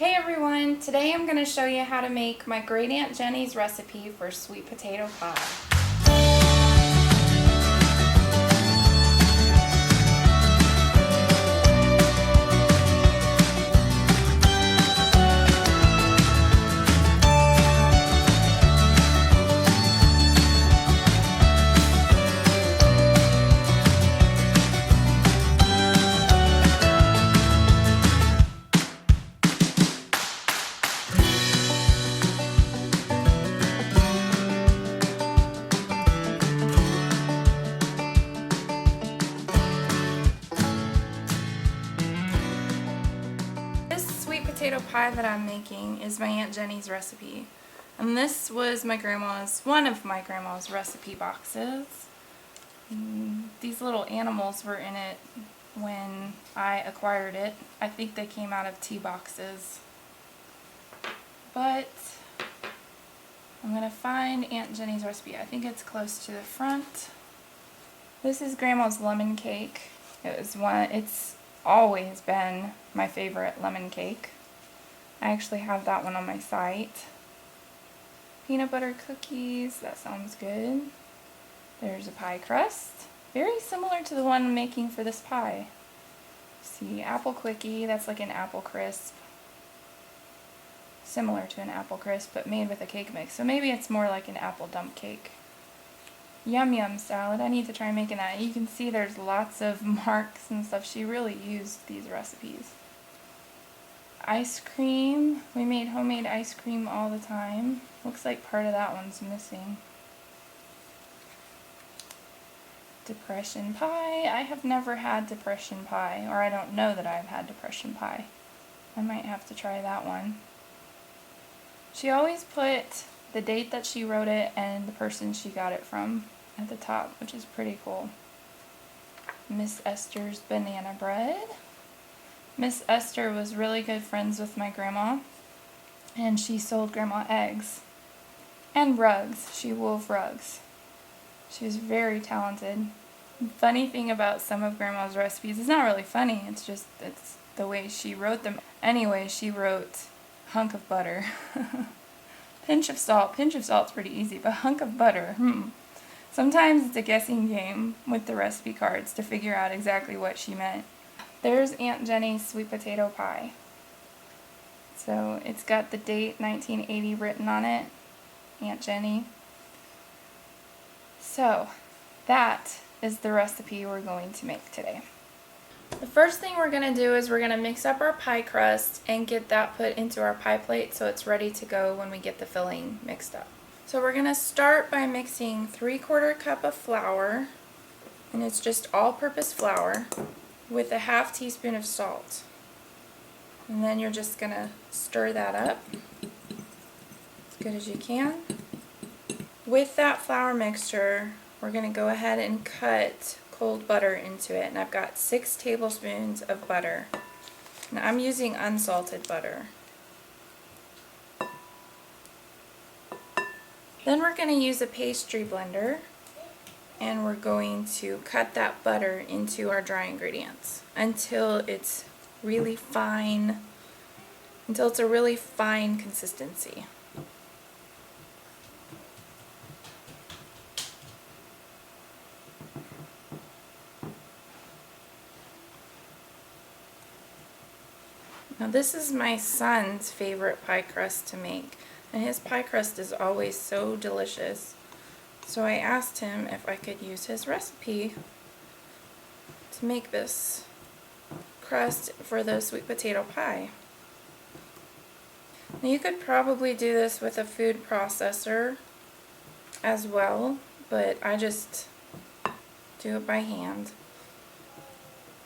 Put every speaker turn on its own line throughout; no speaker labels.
Hey everyone, today I'm going to show you how to make my Great Aunt Jennie's recipe for sweet potato pie. This sweet potato pie that I'm making is my Aunt Jennie's recipe. And this was one of my grandma's recipe boxes. These little animals were in it when I acquired it. I think they came out of tea boxes. But I'm going to find Aunt Jennie's recipe. I think it's close to the front. This is Grandma's lemon cake. It's always been my favorite lemon cake. I actually have that one on my site. Peanut butter cookies, that sounds good. There's a pie crust, very similar to the one I'm making for this pie. See, apple quickie, that's like an apple crisp. Similar to an apple crisp, but made with a cake mix. So maybe it's more like an apple dump cake. Yum Yum salad. I need to try making that. You can see there's lots of marks and stuff. She really used these recipes. Ice cream. We made homemade ice cream all the time. Looks like part of that one's missing. Depression pie. I have never had depression pie, or I don't know that I've had depression pie. I might have to try that one. She always put the date that she wrote it and the person she got it from at the top, which is pretty cool. Miss Esther's banana bread. Miss Esther was really good friends with my grandma, and she sold Grandma eggs and rugs. She wove rugs. She was very talented. Funny thing about some of Grandma's recipes, it's not really funny, it's the way she wrote them. Anyway, she wrote hunk of butter. Pinch of salt. Pinch of salt's pretty easy, but hunk of butter, Sometimes it's a guessing game with the recipe cards to figure out exactly what she meant. There's Aunt Jennie's sweet potato pie. So it's got the date 1980 written on it. Aunt Jennie. So that is the recipe we're going to make today. The first thing we're going to do is we're going to mix up our pie crust and get that put into our pie plate so it's ready to go when we get the filling mixed up. So we're going to start by mixing 3/4 cup of flour, and it's just all-purpose flour, with a 1/2 teaspoon of salt. And then you're just going to stir that up as good as you can. With that flour mixture, we're going to go ahead and cut cold butter into it, and I've got 6 tablespoons of butter. Now I'm using unsalted butter. Then we're going to use a pastry blender, and we're going to cut that butter into our dry ingredients until it's really fine, until it's a really fine consistency. Now this is my son's favorite pie crust to make, and his pie crust is always so delicious. So I asked him if I could use his recipe to make this crust for the sweet potato pie. Now you could probably do this with a food processor as well, but I just do it by hand.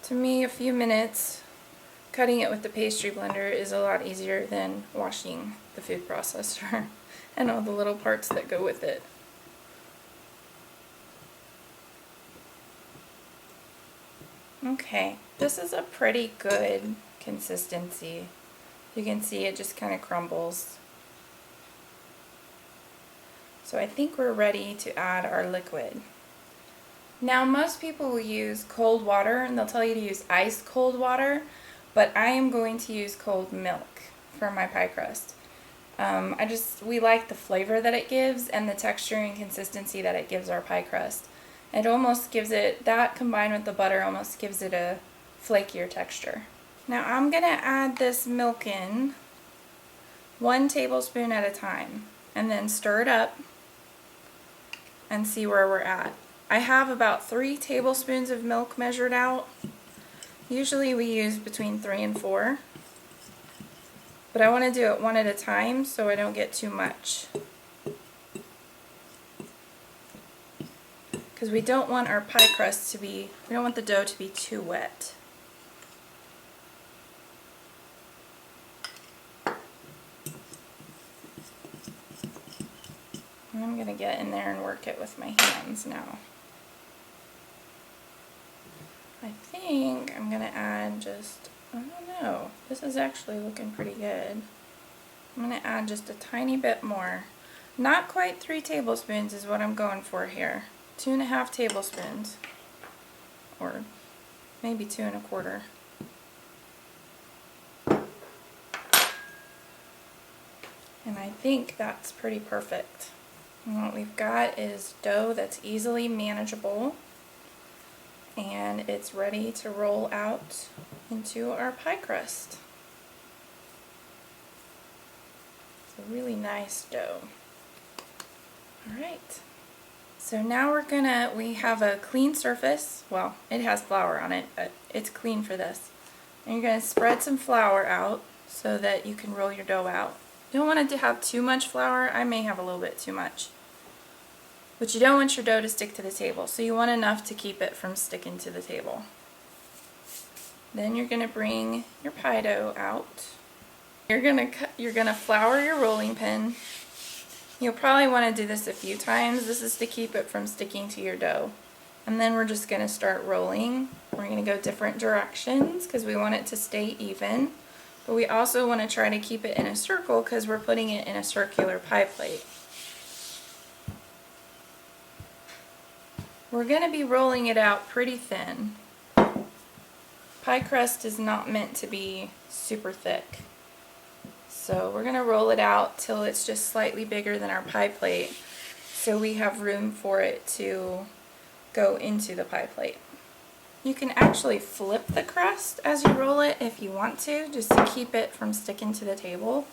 To me, a few minutes cutting it with the pastry blender is a lot easier than washing the food processor and all the little parts that go with it. Okay, this is a pretty good consistency. You can see it just kind of crumbles. So I think we're ready to add our liquid. Now most people will use cold water, and they'll tell you to use ice cold water, but I am going to use cold milk. for my pie crust. We like the flavor that it gives and the texture and consistency that it gives our pie crust. It almost gives it, that combined with the butter almost gives it a flakier texture. Now I'm going to add this milk in 1 tablespoon at a time and then stir it up and see where we're at. I have about 3 tablespoons of milk measured out. Usually we use between 3 and 4. But I want to do it 1 at a time so I don't get too much. Because we don't want our pie crust to be, we don't want the dough to be too wet. And I'm going to get in there and work it with my hands now. I think I'm going to add just, I don't know, this is actually looking pretty good. I'm going to add just a tiny bit more. Not quite 3 tablespoons is what I'm going for here. 2.5 tablespoons. Or maybe 2 1/4. And I think that's pretty perfect. And what we've got is dough that's easily manageable, and it's ready to roll out into our pie crust. It's a really nice dough. Alright, so now we have a clean surface. Well, it has flour on it, but it's clean for this. And you're going to spread some flour out so that you can roll your dough out. You don't want it to have too much flour. I may have a little bit too much. But you don't want your dough to stick to the table, so you want enough to keep it from sticking to the table. Then you're going to bring your pie dough out. You're going to flour your rolling pin. You'll probably want to do this a few times. This is to keep it from sticking to your dough. And then we're just going to start rolling. We're going to go different directions because we want it to stay even. But we also want to try to keep it in a circle because we're putting it in a circular pie plate. We're going to be rolling it out pretty thin. Pie crust is not meant to be super thick. So we're going to roll it out till it's just slightly bigger than our pie plate so we have room for it to go into the pie plate. You can actually flip the crust as you roll it if you want to, just to keep it from sticking to the table.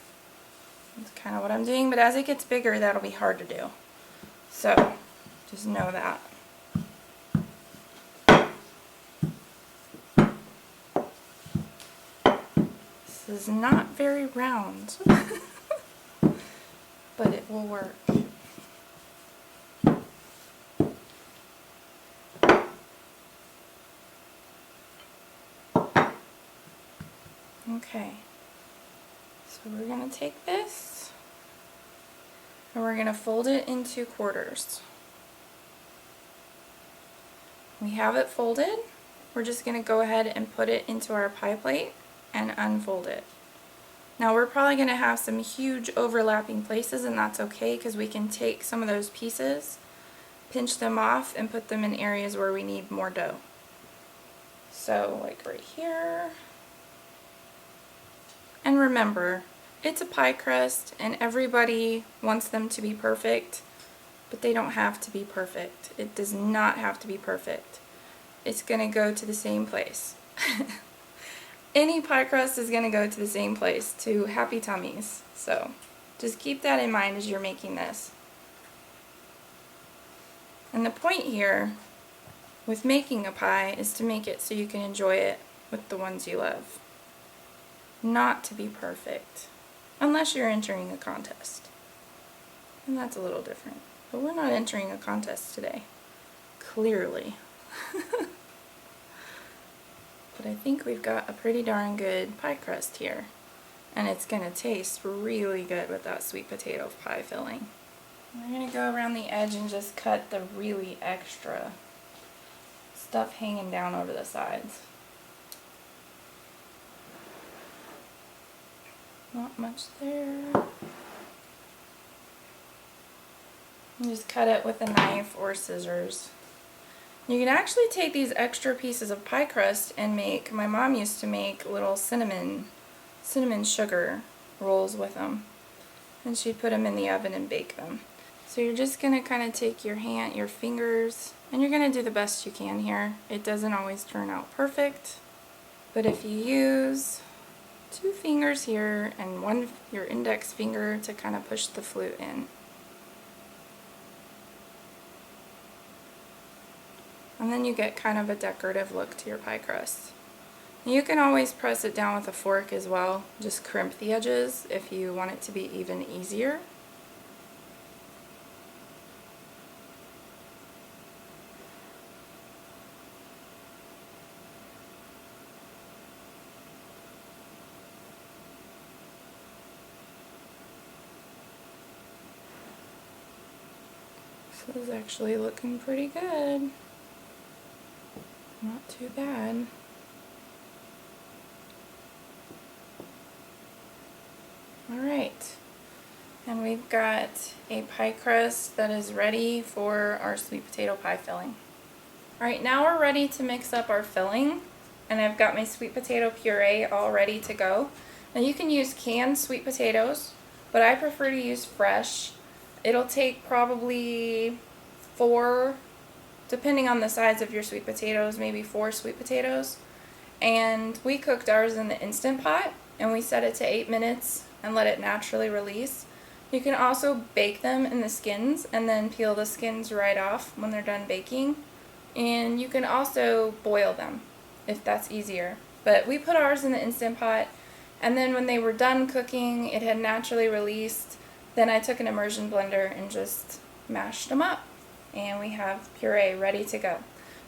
That's kind of what I'm doing, but as it gets bigger, that'll be hard to do. So, just know that. This is not very round, but it will work. Okay, so we're going to take this and we're going to fold it into quarters. We have it folded. We're just going to go ahead and put it into our pie plate and unfold it. Now we're probably going to have some huge overlapping places, and that's okay because we can take some of those pieces, pinch them off, and put them in areas where we need more dough. So like right here. And remember, it's a pie crust and everybody wants them to be perfect, but they don't have to be perfect. It does not have to be perfect. It's going to go to the same place. Any pie crust is going to go to the same place, to happy tummies. So just keep that in mind as you're making this. And the point here with making a pie is to make it so you can enjoy it with the ones you love. Not to be perfect, unless you're entering a contest. And that's a little different. But we're not entering a contest today. Clearly. But I think we've got a pretty darn good pie crust here. And it's going to taste really good with that sweet potato pie filling. We're going to go around the edge and just cut the really extra stuff hanging down over the sides. Not much there. And just cut it with a knife or scissors. You can actually take these extra pieces of pie crust and make, my mom used to make little cinnamon sugar rolls with them. And she'd put them in the oven and bake them. So you're just going to kind of take your fingers, and you're going to do the best you can here. It doesn't always turn out perfect, but if you use 2 fingers here and your index finger to kind of push the flute in. And then you get kind of a decorative look to your pie crust. You can always press it down with a fork as well, just crimp the edges if you want it to be even easier. This is actually looking pretty good. Not too bad. Alright, and we've got a pie crust that is ready for our sweet potato pie filling. Alright, now we're ready to mix up our filling, and I've got my sweet potato puree all ready to go. Now you can use canned sweet potatoes, but I prefer to use fresh. It'll take probably 4, depending on the size of your sweet potatoes, maybe 4 sweet potatoes. And we cooked ours in the Instant Pot, and we set it to 8 minutes and let it naturally release. You can also bake them in the skins and then peel the skins right off when they're done baking. And you can also boil them if that's easier. But we put ours in the Instant Pot, and then when they were done cooking, it had naturally released. Then I took an immersion blender and just mashed them up. And we have puree ready to go.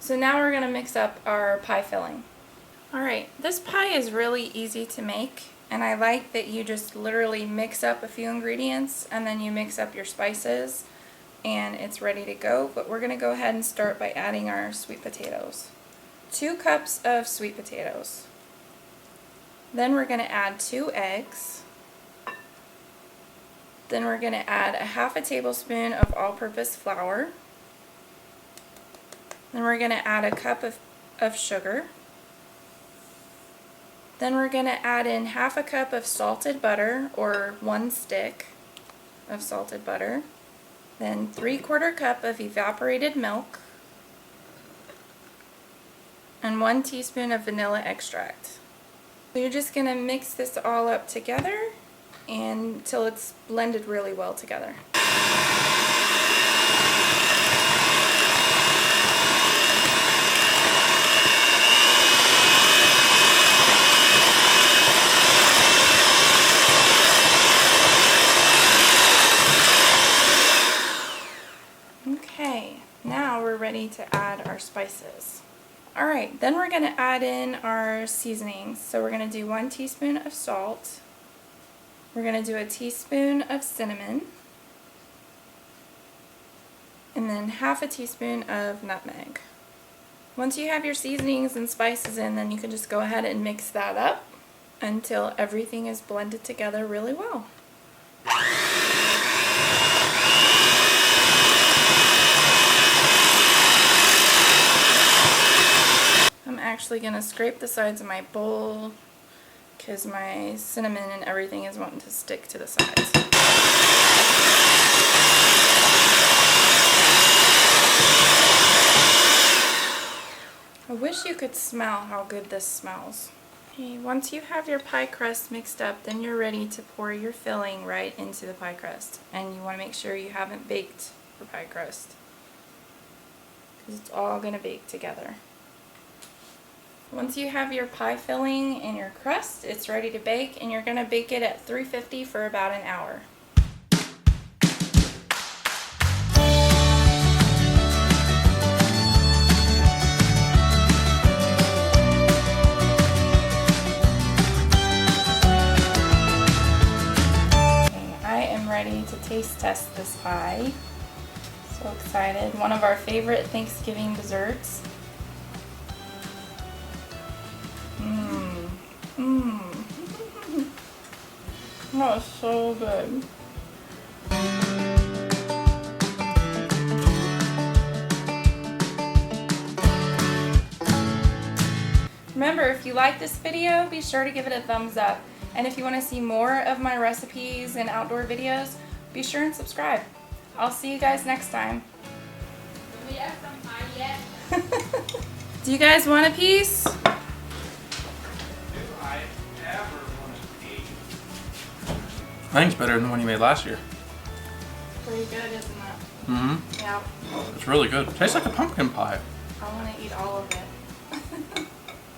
So now we're going to mix up our pie filling. Alright, this pie is really easy to make, and I like that you just literally mix up a few ingredients and then you mix up your spices and it's ready to go. But we're going to go ahead and start by adding our sweet potatoes. 2 cups of sweet potatoes. Then we're going to add 2 eggs. Then we're going to add a 1/2 tablespoon of all-purpose flour. Then we're going to add a cup of sugar. Then we're going to add in 1/2 cup of salted butter, or 1 stick of salted butter. Then 3/4 cup of evaporated milk. And 1 teaspoon of vanilla extract. So you're just going to mix this all up together until it's blended really well together. Okay, now we're ready to add our spices. Alright, then we're going to add in our seasonings. So we're going to do 1 teaspoon of salt. We're going to do a teaspoon of cinnamon. And then 1/2 teaspoon of nutmeg. Once you have your seasonings and spices in, then you can just go ahead and mix that up until everything is blended together really well. I'm actually going to scrape the sides of my bowl because my cinnamon and everything is wanting to stick to the sides. I wish you could smell how good this smells. Okay, once you have your pie crust mixed up, then you're ready to pour your filling right into the pie crust. And you want to make sure you haven't baked your pie crust, because it's all going to bake together. Once you have your pie filling and your crust, it's ready to bake, and you're going to bake it at 350 for about an hour. I am ready to taste test this pie. So excited. One of our favorite Thanksgiving desserts. That was so good. Remember, if you like this video, be sure to give it a thumbs up. And if you want to see more of my recipes and outdoor videos, be sure and subscribe. I'll see you guys next time.
Do we have some pie yet?
Do you guys want a piece?
Do I ever want to eat? I think it's better than the one you made last year.
Pretty good, isn't it?
Mm-hmm.
Yeah.
It's really good. Tastes like a pumpkin pie.
I want to eat all of it.